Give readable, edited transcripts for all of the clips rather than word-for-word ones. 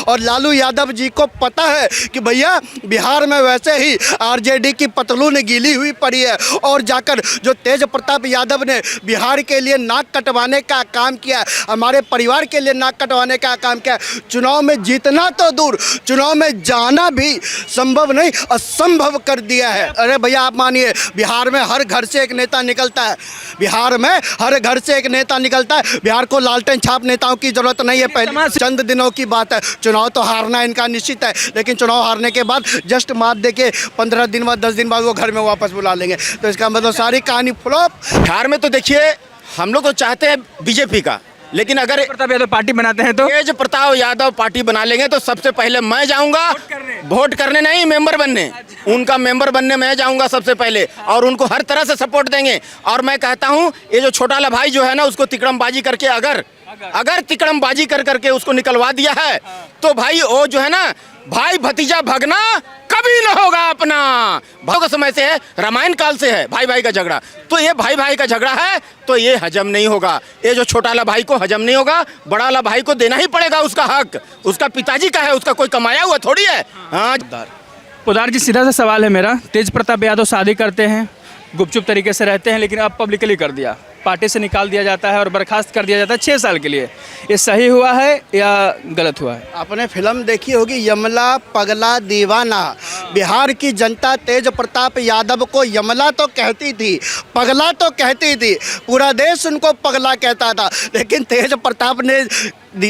और लालू यादव जी को पता है कि भैया बिहार में वैसे ही आरजेडी की पतलून गीली हुई पड़ी है, और जाकर जो तेज प्रताप यादव ने बिहार के लिए नाक कटवाने का काम किया, हमारे परिवार के लिए नाक कटवाने का काम किया। चुनाव में जीतना तो दूर, चुनाव में जाना भी संभव नहीं, असंभव कर दिया है। अरे भैया आप मानिए, बिहार में हर घर से एक नेता निकलता है, बिहार में हर घर से एक नेता निकलता है। बिहार को लालटेन छाप नेताओं की जरूरत नहीं है। पहले चंद दिनों की बात है, चुनाव तो हारना इनका निश्चित है, लेकिन चुनाव हारने के बाद जस्ट मात दे के 15 दिन बाद 10 दिन बाद वो घर में वापस बुला लेंगे। तो इसका मतलब सारी कहानी फ्लॉप। बिहार में तो देखिए हम लोग तो चाहते हैं बीजेपी का, लेकिन अगर प्रताप यादव पार्टी बनाते हैं तो तेज प्रताप यादव पार्टी बना लेंगे तो सबसे पहले मैं जाऊंगा वोट करने, नहीं मेंबर बनने, उनका मेंबर बनने मैं जाऊंगा सबसे पहले, और उनको हर तरह से सपोर्ट देंगे। और मैं कहता हूं ये जो छोटा वाला भाई जो है ना, उसको तिकड़मबाजी करके अगर तिकड़मबाजी कर करके उसको निकलवा दिया है तो भाई वो जो है ना, भाई भतीजा भगना कभी न होगा अपना। भाई का समय से है, रामायण काल से है भाई भाई का झगड़ा, तो ये भाई भाई का झगड़ा है तो ये हजम नहीं होगा। ये जो छोटा वाला भाई को हजम नहीं होगा, बड़ा वाला भाई को देना ही पड़ेगा उसका हक, उसका पिताजी का है, उसका कोई कमाया हुआ थोड़ी है। हाँ पोदार जी, सीधा सा सवाल है मेरा, तेज प्रताप यादव शादी करते हैं, गुपचुप तरीके से रहते हैं, लेकिन अब पब्लिकली कर दिया, पार्टी से निकाल दिया जाता है और बर्खास्त कर दिया जाता है 6 साल के लिए। ये सही हुआ है या गलत हुआ है? आपने फिल्म देखी होगी यमला पगला दीवाना। बिहार की जनता तेज प्रताप यादव को यमला तो कहती थी, पगला तो कहती थी, पूरा देश उनको पगला कहता था, लेकिन तेज प्रताप ने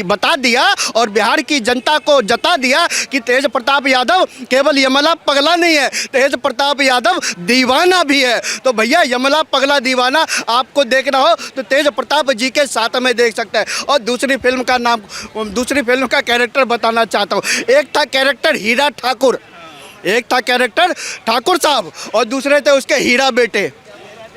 बता दिया और बिहार की जनता को जता दिया कि तेज प्रताप यादव केवल यमला पगला नहीं है, तेज प्रताप यादव दीवाना भी है। तो भैया यमला पगला दीवाना आपको देखना हो तो तेज प्रताप जी के साथ में देख सकते हैं। और दूसरी फिल्म का कैरेक्टर बताना चाहता हूँ। एक था कैरेक्टर हीरा ठाकुर, एक था कैरेक्टर ठाकुर साहब और दूसरे थे उसके हीरा बेटे,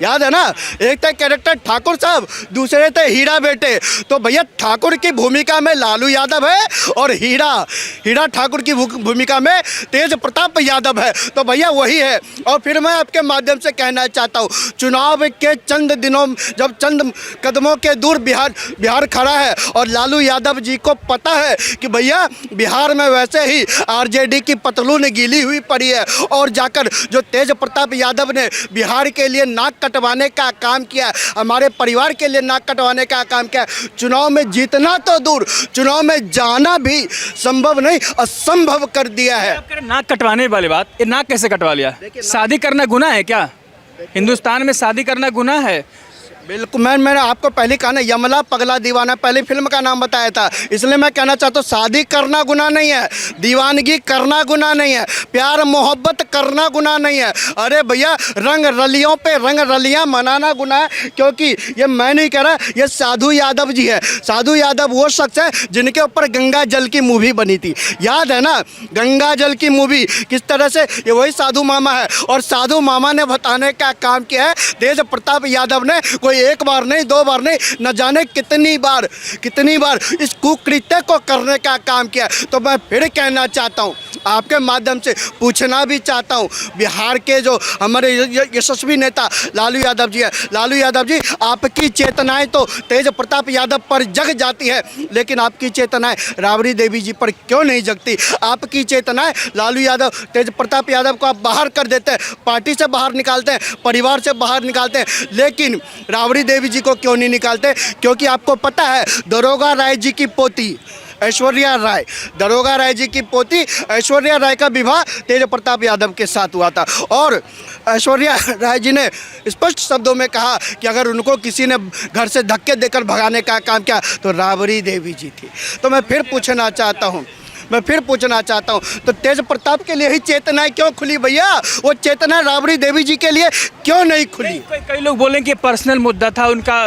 याद है ना? एक थे कैरेक्टर ठाकुर साहब, दूसरे थे हीरा बेटे। तो भैया ठाकुर की भूमिका में लालू यादव है और हीरा ठाकुर की भूमिका में तेज प्रताप यादव है। तो भैया वही है। और फिर मैं आपके माध्यम से कहना चाहता हूँ, चुनाव के चंद दिनों, जब चंद कदमों के दूर बिहार खड़ा है और लालू यादव जी को पता है कि भैया बिहार में वैसे ही आरजेडी की पतलून गीली हुई पड़ी है, और जाकर जो तेज प्रताप यादव ने बिहार के लिए नाक कटवाने का काम किया, हमारे परिवार के लिए नाक कटवाने का काम किया। चुनाव में जीतना तो दूर, चुनाव में जाना भी संभव नहीं, असंभव कर दिया है। नाक कटवाने वाली बात, ये नाक कैसे कटवा लिया? शादी करना गुनाह है क्या? हिंदुस्तान में शादी करना गुनाह है? बिल्कुल, मैंने आपको पहले कहा ना, यमला पगला दीवाना पहले फिल्म का नाम बताया था, इसलिए मैं कहना चाहता हूँ शादी करना गुनाह नहीं है, दीवानगी करना गुनाह नहीं है, प्यार मोहब्बत करना गुनाह नहीं है। अरे भैया रंग रलियों पे रंग रलियाँ मनाना गुनाह है, क्योंकि ये मैं नहीं कह रहा, ये साधु यादव जी है। साधु यादव वो शख्स है जिनके ऊपर गंगा जल की मूवी बनी थी, याद है ना? गंगा जल की मूवी किस तरह से, ये वही साधु मामा है, और साधु मामा ने बताने का काम किया है तेज प्रताप यादव ने। कोई एक बार नहीं, 2 बार नहीं, न जाने कितनी बार इस कुकृत्य को करने का काम किया। तो मैं फिर कहना चाहता हूँ, आपके माध्यम से पूछना भी चाहता हूँ, बिहार के जो हमारे यशस्वी नेता लालू यादव जी है, लालू यादव जी आपकी चेतनाएं तो तेज प्रताप यादव पर जग जाती है, लेकिन आपकी चेतनाएं राबड़ी देवी जी पर क्यों नहीं जगती? आपकी चेतनाएं लालू यादव, तेज प्रताप यादव को आप बाहर कर देते हैं, पार्टी से बाहर निकालते हैं, परिवार से बाहर निकालते हैं, लेकिन राबड़ी देवी जी को क्यों नहीं निकालते? क्योंकि आपको पता है दरोगा राय जी की पोती ऐश्वर्या राय, दरोगा राय जी की पोती ऐश्वर्या राय का विवाह तेज प्रताप यादव के साथ हुआ था, और ऐश्वर्या राय जी ने स्पष्ट शब्दों में कहा कि अगर उनको किसी ने घर से धक्के देकर भगाने का काम किया तो राबड़ी देवी जी थी। तो मैं फिर पूछना चाहता हूँ, तो तेज प्रताप के लिए ही चेतनाएं क्यों खुली भैया? वो चेतना राबड़ी देवी जी के लिए क्यों नहीं खुली? कई लोग बोलें कि पर्सनल मुद्दा था, उनका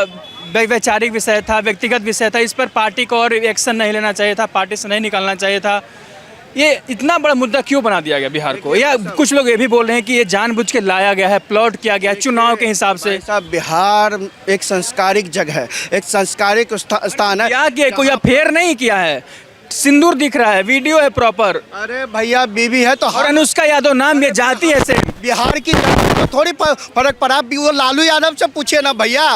वैचारिक विषय था, व्यक्तिगत विषय था, इस पर पार्टी को और एक्शन नहीं लेना चाहिए था, पार्टी से नहीं निकालना चाहिए था। ये इतना बड़ा मुद्दा क्यों बना दिया गया बिहार को? या कुछ लोग ये भी बोल रहे हैं कि ये जानबूझ के लाया गया है, प्लॉट किया गया है चुनाव के हिसाब से। बिहार एक संस्कारिक जगह है, एक संस्कारिक स्थान है। क्या किया? कोई अफेयर नहीं किया है, सिंदूर दिख रहा है, वीडियो है प्रॉपर। अरे भैया बीवी है तो और अनुष्का यादव नाम ये जाति है सेम। बिहार की जनता को थोड़ी फर्क पड़ा। आप भी वो लालू यादव से पूछिए ना भैया,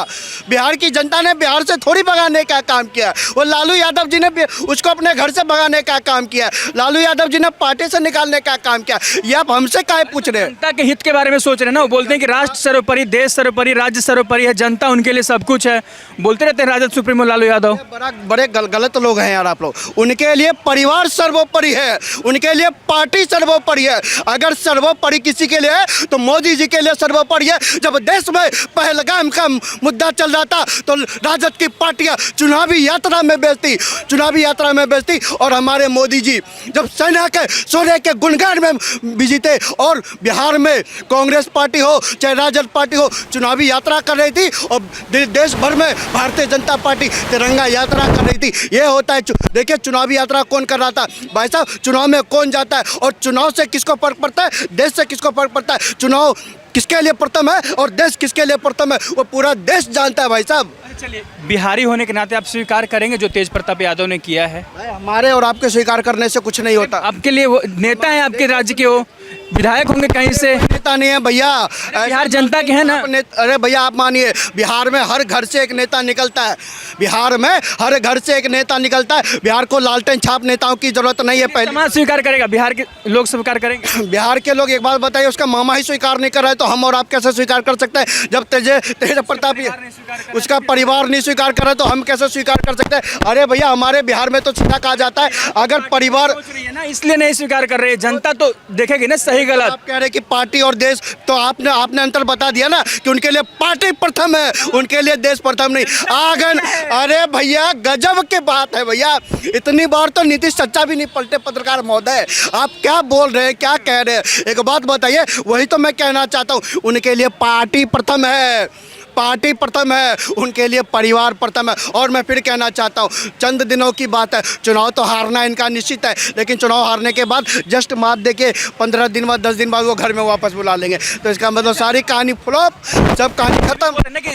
बिहार की जनता ने बिहार से थोड़ी भगाने का काम किया। वो लालू यादव जी ने उसको अपने घर से भगाने का काम किया। लालू यादव जी ने पार्टी से निकालने का काम किया। ये आप हमसे काहे पूछ रहे हैं? जनता के हित के बारे में सोच रहे हैं ना। वो बोलते हैं कि राष्ट्र सर्वोपरि, देश सर्वोपरि, राज्य सर्वोपरि है, जनता उनके लिए सब कुछ है। बोलते रहते हैं राजद सुप्रीमो लालू यादव। बड़े गलत लोग हैं यार आप लोग। उनके लिए परिवार सर्वोपरि है, उनके लिए पार्टी सर्वोपरि है। अगर सर्वोपरि किसी के लिए है तो मोदी जी के लिए सर्वोपरि है। जब देश में पहलगाम का मुद्दा चल रहा था तो राजद की पार्टियां चुनावी यात्रा में बेचती और हमारे मोदी जी जब सेना के सोने के गुणगान में बिजी थे और बिहार में कांग्रेस पार्टी हो चाहे राजद पार्टी हो चुनावी यात्रा कर रही थी और देश भर में भारतीय जनता पार्टी तिरंगा यात्रा कर रही थी। ये होता है। देखिए चुनावी यात्रा कौन कर रहा था भाई साहब? चुनाव में कौन जाता है और चुनाव से किसको फर्क पड़ता है? देश से किसको फर्क पड़ता है? चुनाव किसके लिए प्रथम है और देश किसके लिए प्रथम है वो पूरा देश जानता है भाई साहब। चलिए, बिहारी होने के नाते आप स्वीकार करेंगे जो तेज प्रताप यादव ने किया है? हमारे और आपके स्वीकार करने से कुछ नहीं होता। आपके लिए वो नेता है, आपके राज्य के वो विधायक होंगे कहीं से? नेता नहीं है भैया, बिहार जनता के हैं ना। अरे भैया आप मानिए, बिहार में हर घर से एक नेता निकलता है। बिहार में हर घर से एक नेता निकलता है। बिहार को लालटेन छाप नेताओं की जरूरत नहीं है। पहले समाज स्वीकार करेगा, बिहार के लोग स्वीकार करेंगे? बिहार के लोग एक बात बताइए, उसका मामा ही स्वीकार नहीं कर रहा है तो हम और आप कैसे स्वीकार कर सकते हैं? जब तेज प्रताप उसका परिवार नहीं स्वीकार कर रहा है तो हम कैसे स्वीकार कर सकते हैं? अरे भैया हमारे बिहार में तो सीधा कहा जाता है अगर परिवार ना, इसलिए नहीं स्वीकार कर रहे हैं। जनता तो देखेगी ना सही गलत। आप कह रहे कि पार्टी और देश, तो आपने अंतर बता दिया ना कि उनके लिए पार्टी प्रथम है, उनके लिए देश प्रथम नहीं। आगन अरे भैया गजब की बात है भैया। इतनी बार तो नीतीश चच्चा भी नहीं पलटे पत्रकार महोदय। आप क्या बोल रहे हैं, क्या कह रहे हैं? एक बात बताइए, वही तो मैं कहना चाहता हूँ। उनके लिए पार्टी प्रथम है, पार्टी प्रथम है, उनके लिए परिवार प्रथम है। और मैं फिर कहना चाहता हूँ, चंद दिनों की बात है, चुनाव तो हारना इनका निश्चित है, लेकिन चुनाव हारने के बाद जस्ट मात दे के 15 दिन बाद 10 दिन बाद वो घर में वापस बुला लेंगे। तो इसका मतलब सारी कहानी फ्लॉप, सब कहानी खत्म। कि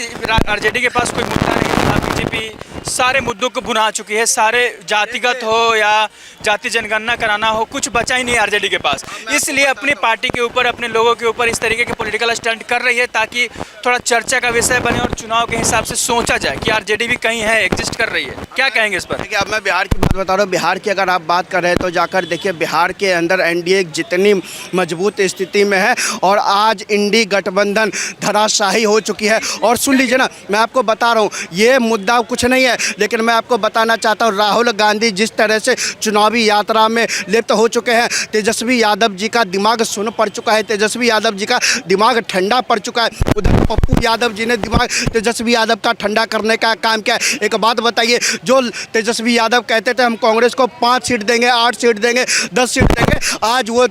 आरजेडी के पास कोई मुद्दा नहीं था। बीजेपी सारे मुद्दों को भुना चुकी है, सारे जातिगत हो या जाति जनगणना कराना हो, कुछ बचा ही नहीं आरजेडी के पास। इसलिए अपनी पार्टी के ऊपर, अपने लोगों के ऊपर इस तरीके के पॉलिटिकल स्टंट कर रही है ताकि थोड़ा चर्चा का विषय बने और चुनाव के हिसाब से सोचा जाए कि आरजेडी भी कहीं है, एग्जिस्ट कर रही है। क्या कहेंगे इस पर? देखिए अब मैं बिहार की बात बता रहा हूँ। बिहार की अगर आप बात कर रहे हैं तो जाकर देखिए बिहार के अंदर एनडीए जितनी मजबूत स्थिति में है और आज इंडी गठबंधन धराशाही हो चुकी है। और सुन लीजिए ना, मैं आपको बता रहा हूँ, ये मुद्दा कुछ नहीं है, लेकिन मैं आपको बताना चाहता हूँ राहुल गांधी जिस तरह से चुनावी यात्रा में लिप्त हो चुके हैं, तेजस्वी यादव जी का दिमाग सुन पड़ चुका है, तेजस्वी यादव जी का दिमाग ठंडा पड़ चुका है। उधर पप्पू यादव जी ने दिमाग तेजस्वी यादव का ठंडा करने का काम किया है। एक बात बताइए, जो तेजस्वी यादव कहते थे हम कांग्रेस को 5 सीट देंगे, 8 सीट देंगे, 10 सीट देंगे, आज वो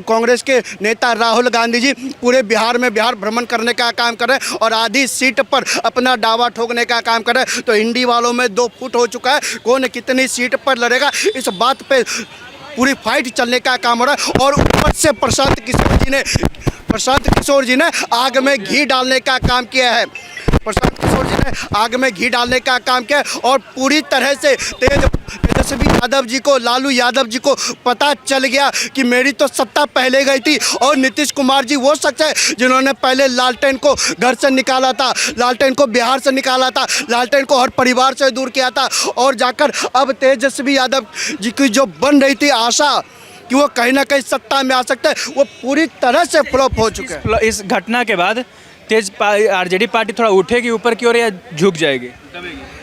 कांग्रेस के नेता राहुल गांधी जी पूरे बिहार में बिहार भ्रमण करने का काम कर रहे हैं और आधी सीट पर अपना दावा ठोकने का काम कर रहे हैं। तो इंडी वालों में 2 फुट हो चुका है, कौन कितनी सीट पर लड़ेगा इस बात पे पूरी फाइट चलने का काम हो रहा है। और ऊपर से प्रशांत किशोर जी ने आग में घी डालने का काम किया है। प्रशांत किशोर जी ने आग में घी डालने का काम किया और पूरी तरह से तेजस्वी यादव जी को, लालू यादव जी को पता चल गया कि मेरी तो सत्ता पहले गई थी। और नीतीश कुमार जी वो शख्स है जिन्होंने पहले लालटेन को घर से निकाला था, लालटेन को बिहार से निकाला था, लालटेन को हर परिवार से दूर किया था। और जाकर अब तेजस्वी यादव जी की जो बन रही थी आशा कि वो कहीं ना कहीं सत्ता में आ सकते हैं, वो पूरी तरह से फ्लॉप हो चुके हैं। इस घटना के बाद आरजेडी पार्टी थोड़ा उठेगी ऊपर की ओर या झुक जाएगी?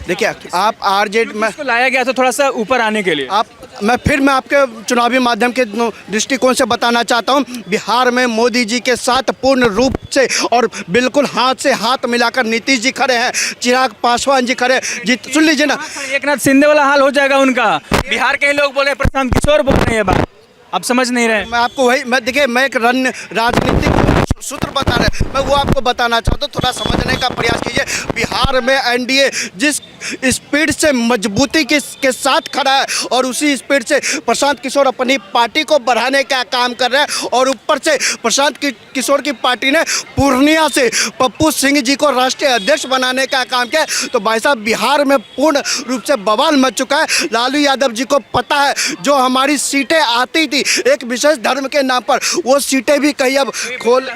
देखिए आप आरजेडी में लाया गया था थोड़ा सा ऊपर आने के लिए। मैं आपके चुनावी माध्यम के दृष्टिकोण से बताना चाहता हूं, बिहार में मोदी जी के साथ पूर्ण रूप से और बिल्कुल हाथ से हाथ मिलाकर नीतीश जी खड़े हैं, चिराग पासवान जी खड़े जी। सुन लीजिए ना, एकनाथ शिंदे वाला हाल हो जाएगा उनका। बिहार के लोग बोले, प्रशांत किशोर बोल रहे हैं, ये बात आप समझ नहीं रहे। मैं आपको वही देखिए, मैं एक राजनीतिक सूत्र बता रहे हैं, मैं वो आपको बताना चाहता हूँ, थोड़ा समझने का प्रयास कीजिए। बिहार में एनडीए जिस स्पीड से मजबूती के साथ खड़ा है और उसी स्पीड से प्रशांत किशोर अपनी पार्टी को बढ़ाने का काम कर रहे हैं, और ऊपर से प्रशांत किशोर की पार्टी ने पूर्णिया से पप्पू सिंह जी को राष्ट्रीय अध्यक्ष बनाने का काम किया। तो भाई साहब, बिहार में पूर्ण रूप से बवाल मच चुका है। लालू यादव जी को पता है, जो हमारी सीटें आती थी एक विशेष धर्म के नाम पर, वो सीटें भी कहीं अब खोल,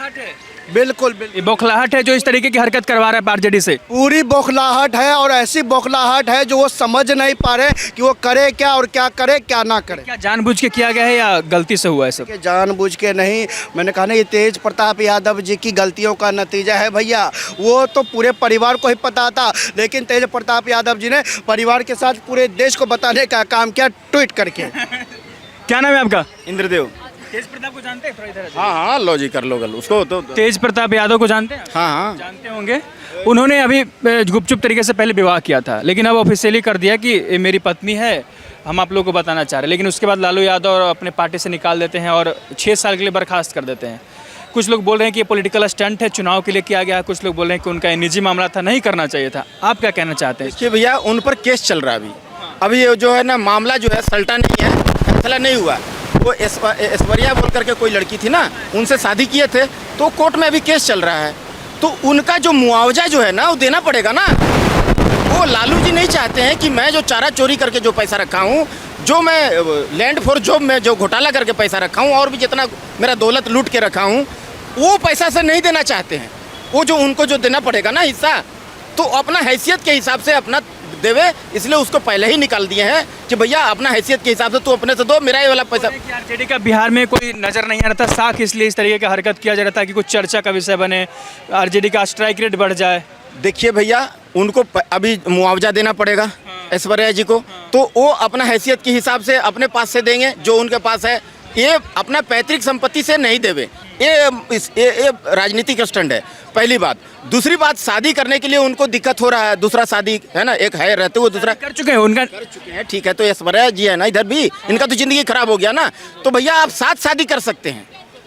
बिल्कुल बिल्कुल ये बौखलाहट है जो इस तरीके की हरकत करवा रहा है आरजेडी से। पूरी बौखलाहट है, और ऐसी बौखलाहट है जो वो समझ नहीं पा रहे कि वो करे क्या और क्या करे क्या ना करे। क्या जानबूझ के किया गया है या गलती से हुआ है सब? कि जानबूझ के नहीं, मैंने कहा ना, ये तेज प्रताप यादव जी की गलतियों का नतीजा है भैया। वो तो पूरे परिवार को ही पता था, लेकिन तेज प्रताप यादव जी ने परिवार के साथ पूरे देश को बताने का काम किया ट्वीट करके। क्या नाम है आपका? इंद्रदेव। तेज प्रताप को जानते हैं? थोड़ा इधर आ जाइए। हाँ हाँ, लो जी, कर लो गल उसको तो। तेज प्रताप यादव को जानते हैं? हाँ हाँ, जानते होंगे। उन्होंने अभी गुपचुप तरीके से पहले विवाह किया था, लेकिन अब ऑफिशियली कर दिया कि ये मेरी पत्नी है, हम आप लोगों को बताना चाह रहे हैं। लेकिन उसके बाद लालू यादव अपने पार्टी से निकाल देते हैं और 6 साल के लिए बर्खास्त कर देते हैं। कुछ लोग बोल रहे हैं कि ये पॉलिटिकल स्टंट है, चुनाव के लिए किया गया है। कुछ लोग बोल रहे हैं कि उनका ये निजी मामला था, नहीं करना चाहिए था। आप क्या कहना चाहते हैं? देखिए भैया, उन पर केस चल रहा है अभी ये जो है ना, मामला जो है सल्टा नहीं है, फैसला नहीं हुआ। वो ऐश्वर्या बोल करके कोई लड़की थी ना, उनसे शादी किए थे, तो कोर्ट में अभी केस चल रहा है। तो उनका जो मुआवजा जो है ना, वो देना पड़ेगा ना। वो लालू जी नहीं चाहते हैं कि मैं जो चारा चोरी करके जो पैसा रखा हूँ, जो मैं लैंड फॉर जॉब में जो घोटाला करके पैसा रखा हूँ, और भी जितना मेरा दौलत लूट के रखा हूँ, वो पैसा से नहीं देना चाहते हैं। वो जो उनको जो देना पड़ेगा ना हिस्सा, तो अपना हैसियत के हिसाब से अपना देवे, इसलिए उसको पहले ही निकाल दिए हैं कि भैया अपना हैसियत के हिसाब से तू अपने से दो, मेरा ये वाला पैसा। आरजेडी का बिहार में कोई नजर नहीं आ रहा था साख, इसलिए इस तरीके का हरकत किया जा रहा था कि कुछ चर्चा का विषय बने, आरजेडी का स्ट्राइक रेट बढ़ जाए। देखिए भैया, उनको अभी मुआवजा देना पड़ेगा ऐश्वर्या जी को, तो वो अपना हैसियत के हिसाब से अपने पास से देंगे जो उनके पास है। ये अपना पैतृक संपत्ति से नहीं देवे, ये राजनीतिक स्टंट है, पहली बात। दूसरी बात, शादी करने के लिए उनको दिक्कत हो रहा है, दूसरा शादी है ना, एक है रहते हुए दूसरा कर चुके हैं, उनका कर चुके हैं, ठीक है। तो ऐश्वर्या जी है ना, इधर भी इनका तो जिंदगी खराब हो गया ना। तो भैया आप 7 शादी कर सकते हैं,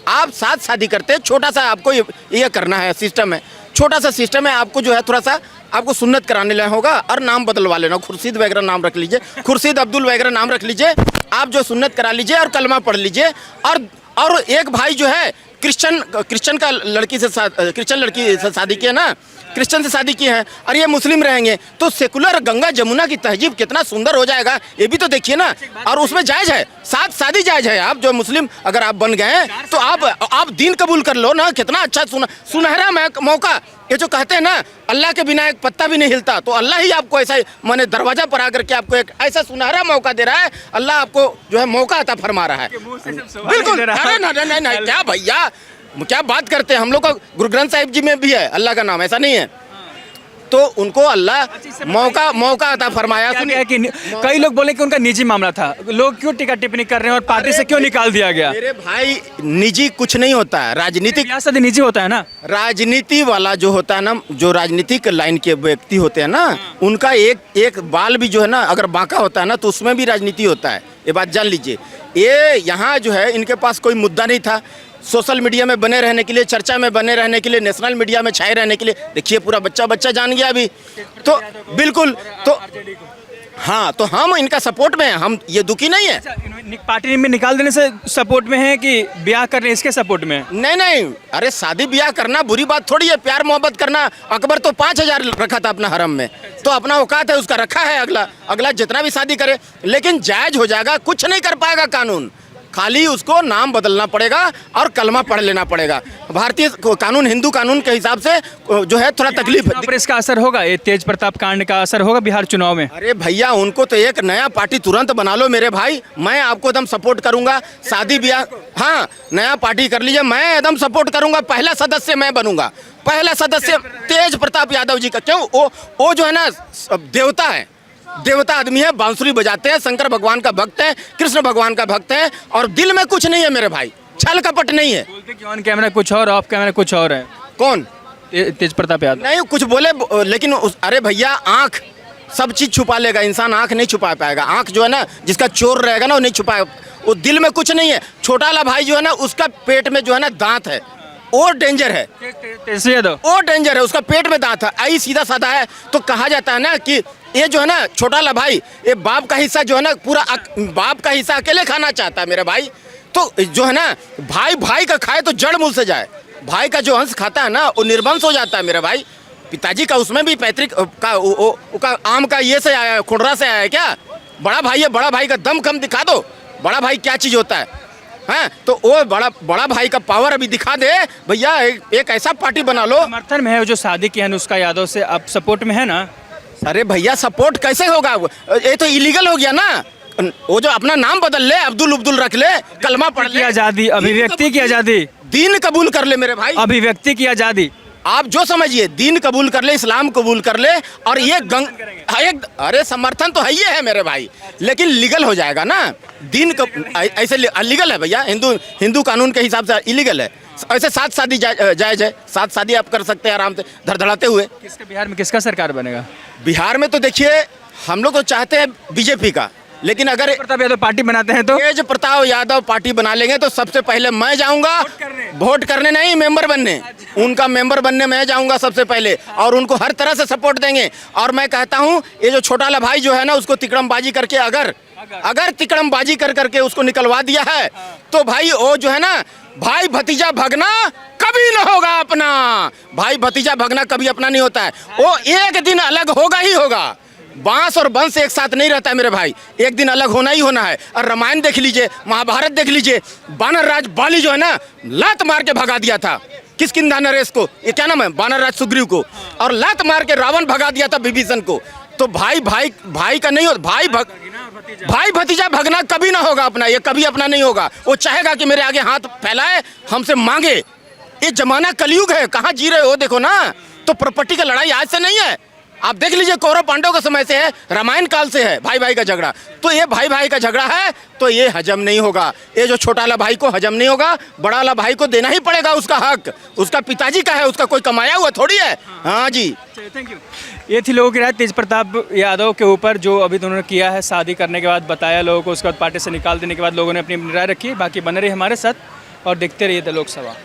आप 7 शादी करते हैं। छोटा सा आपको ये करना है, सिस्टम है, छोटा सा सिस्टम है। आपको जो है थोड़ा सा आपको सुन्नत कराने लेना होगा और नाम बदलवा लेना, खुर्शीद वगैरह नाम रख लीजिए, खुर्शीद अब्दुल वगैरह नाम रख लीजिए। आप जो सुन्नत करा लीजिए और कलमा पढ़ लीजिए। और एक भाई जो है क्रिश्चियन का लड़की से क्रिश्चियन लड़की से शादी की है ना, क्रिश्चियन से शादी की है, और ये मुस्लिम रहेंगे, तो सेकुलर गंगा जमुना की तहजीब कितना सुंदर हो जाएगा, ये भी तो देखिए ना। और उसमें जायज़ है, 7 शादी जायज़ है। आप जो मुस्लिम अगर आप बन गए तो आप दीन कबूल कर लो ना, कितना अच्छा सुनहरा मौका। ये जो कहते हैं ना, अल्लाह के बिना एक पत्ता भी नहीं हिलता, तो अल्लाह ही आपको ऐसा माने दरवाजा पर आकर के आपको एक ऐसा सुनहरा मौका दे रहा है। अल्लाह आपको जो है मौका अता फरमा रहा है। बिल्कुल, अरे नहीं, क्या भैया, क्या बात करते हैं। हम लोग का गुरु ग्रंथ साहिब जी में भी है अल्लाह का नाम, ऐसा नहीं है। तो उनको अल्लाह मौका अता फरमाया। सुनिए कि कई लोग बोले कि उनका निजी मामला था, लोग क्यों टिकट टिप्पणी कर रहे हैं और पार्टी से क्यों निकाल दिया गया? मेरे भाई, निजी कुछ नहीं होता है, राजनीतिक निजी होता है ना। राजनीति वाला जो होता है ना, जो राजनीतिक लाइन के व्यक्ति होते हैं ना, उनका एक बाल भी जो है ना, अगर बांका होता है ना, तो उसमें भी राजनीति होता है। ये बात जान लीजिए। ये यहाँ जो है, इनके पास कोई मुद्दा नहीं था। सोशल मीडिया में बने रहने के लिए, चर्चा में बने रहने के लिए, नेशनल मीडिया में छाए रहने के लिए, देखिए पूरा बच्चा जान गया अभी। तो बिल्कुल, तो हाँ, तो हम इनका सपोर्ट में हैं, हम ये दुखी नहीं है। पार्टी में निकाल देने से सपोर्ट में है कि ब्याह करने इसके सपोर्ट में? नहीं, अरे शादी ब्याह करना बुरी बात थोड़ी है, प्यार मोहब्बत करना। अकबर तो 5000 रखा था अपना हरम में, तो अपना औकात है उसका, रखा है। अगला जितना भी शादी करे, लेकिन जायज हो जाएगा, कुछ नहीं कर पाएगा कानून, खाली उसको नाम बदलना पड़ेगा और कलमा पढ़ लेना पड़ेगा। भारतीय कानून, हिंदू कानून के हिसाब से जो है थोड़ा तकलीफ है। पर इसका असर होगा, ये तेज प्रताप कांड का असर होगा बिहार चुनाव में? अरे भैया, उनको तो एक नया पार्टी तुरंत बना लो मेरे भाई, मैं आपको एकदम सपोर्ट करूंगा। शादी ब्याह, हाँ, नया पार्टी कर लीजिए, मैं एकदम सपोर्ट करूंगा। पहला सदस्य मैं बनूंगा, पहला सदस्य तेज प्रताप यादव जी का। क्यों? वो जो है ना, देवता है, देवता आदमी है, बांसुरी बजाते हैं, शंकर भगवान का भक्त है, कृष्ण भगवान का भक्त है, और दिल में कुछ नहीं है मेरे भाई, छल कपट नहीं है। बोलते कि ऑन कैमरा कुछ और, ऑफ कैमरा कुछ और है। कौन? तेज प्रताप यादव नहीं कुछ बोले, लेकिन अरे भैया, आँख सब चीज छुपा लेगा इंसान, आँख नहीं छुपा पाएगा। आँख जो है ना, जिसका चोर रहेगा ना, वो नहीं छुपाएगा। वो दिल में कुछ नहीं है। छोटा वाला भाई जो है ना, उसका पेट में जो है ना दांत है, वो डेंजर है, तेजस्वी यादव वो डेंजर है, उसका पेट में दांत है, आई सीधा साधा है। तो कहा जाता है ना कि ये जो है ना छोटा ला भाई, ये बाप का हिस्सा जो है ना पूरा बाप का हिस्सा अकेले खाना चाहता है मेरे भाई। तो जो है ना भाई भाई का खाए तो जड़ मूल से जाए, भाई का जो अंश खाता है ना वो निर्वंश हो जाता है मेरे भाई। पिताजी का उसमें भी पैतृक का आम का ये से आया है, खुडरा से आया है क्या? बड़ा भाई है, बड़ा भाई का दम कम दिखा दो, बड़ा भाई क्या चीज होता है। हाँ, तो वो बड़ा भाई का पावर अभी दिखा दे भैया, एक ऐसा पार्टी बना लो। समर्थन में है जो शादी की है अनुष्का यादव से, अब सपोर्ट में है ना? अरे भैया सपोर्ट कैसे होगा, ये तो इलीगल हो गया ना। वो जो अपना नाम बदल ले, अब्दुल रख ले, कलमा पढ़ ले, आजादी, अभिव्यक्ति की आजादी, दीन कबूल कर ले मेरे भाई, अभिव्यक्ति की आजादी, आप जो समझिए, दीन कबूल कर ले, इस्लाम कबूल कर ले। और ये अरे समर्थन तो है ही है मेरे भाई, लेकिन लीगल हो जाएगा ना। दीन ऐसे अलीगल है भैया, हिंदू कानून के हिसाब से इलीगल है। ऐसे 7 शादी जायज है, 7 शादी आप कर सकते हैं आराम से धड़धड़ाते हुए। बिहार में किसका सरकार बनेगा? बिहार में तो देखिए हम लोग तो चाहते हैं बीजेपी का, लेकिन अगर प्रताप यादव पार्टी बनाते हैं तो तेज प्रताप यादव पार्टी बना लेंगे तो सबसे पहले मैं जाऊंगा वोट करने, नहीं मेंबर बनने, उनका मेंबर बनने मैं जाऊंगा सबसे पहले, और उनको हर तरह से सपोर्ट देंगे। और मैं कहता हूं ये जो छोटा ला भाई जो है ना, उसको तिकड़मबाजी करके अगर तिकड़मबाजी कर करके उसको निकलवा दिया है तो भाई वो जो है ना भाई भतीजा भगना कभी ना होगा अपना, भाई भतीजा भगना कभी अपना नहीं होता है, वो एक दिन अलग होगा ही होगा। बांस और बंस एक साथ नहीं रहता है मेरे भाई, एक दिन अलग होना ही होना है। और रामायण देख लीजिए, महाभारत देख लीजिए, बानर राज बाली जो है ना लात मार के भगा दिया था किष्किंधा नरेश को, ये क्या नाम है, बानर राज सुग्रीव को, और लात मार के रावण भगा दिया था विभीषण को। तो भाई का नहीं होता, भाई भतीजा भगना कभी ना होगा अपना, ये कभी अपना नहीं होगा। वो चाहेगा कि मेरे आगे हाथ फैलाए, हमसे मांगे। ये जमाना कलयुग है, कहाँ जी रहे हो देखो ना। तो प्रॉपर्टी का लड़ाई आज से नहीं है, आप देख लीजिए कौरव पांडव के समय से है, रामायण काल से है भाई का झगड़ा। तो ये भाई का झगड़ा है, तो ये हजम नहीं होगा। ये जो छोटा वाला भाई को हजम नहीं होगा, बड़ा वाला भाई को देना ही पड़ेगा उसका हक, उसका पिताजी का है, उसका कोई कमाया हुआ थोड़ी है। हाँ जी, थैंक यू। ये थी लोगों की राय तेज प्रताप यादव के ऊपर, जो अभी उन्होंने किया है, शादी करने के बाद बताया लोगों को, उसके बाद पार्टी से निकाल देने के बाद लोगों ने अपनी राय रखी। बाकी बने रही हमारे साथ और देखते रहिए द लोकसभा।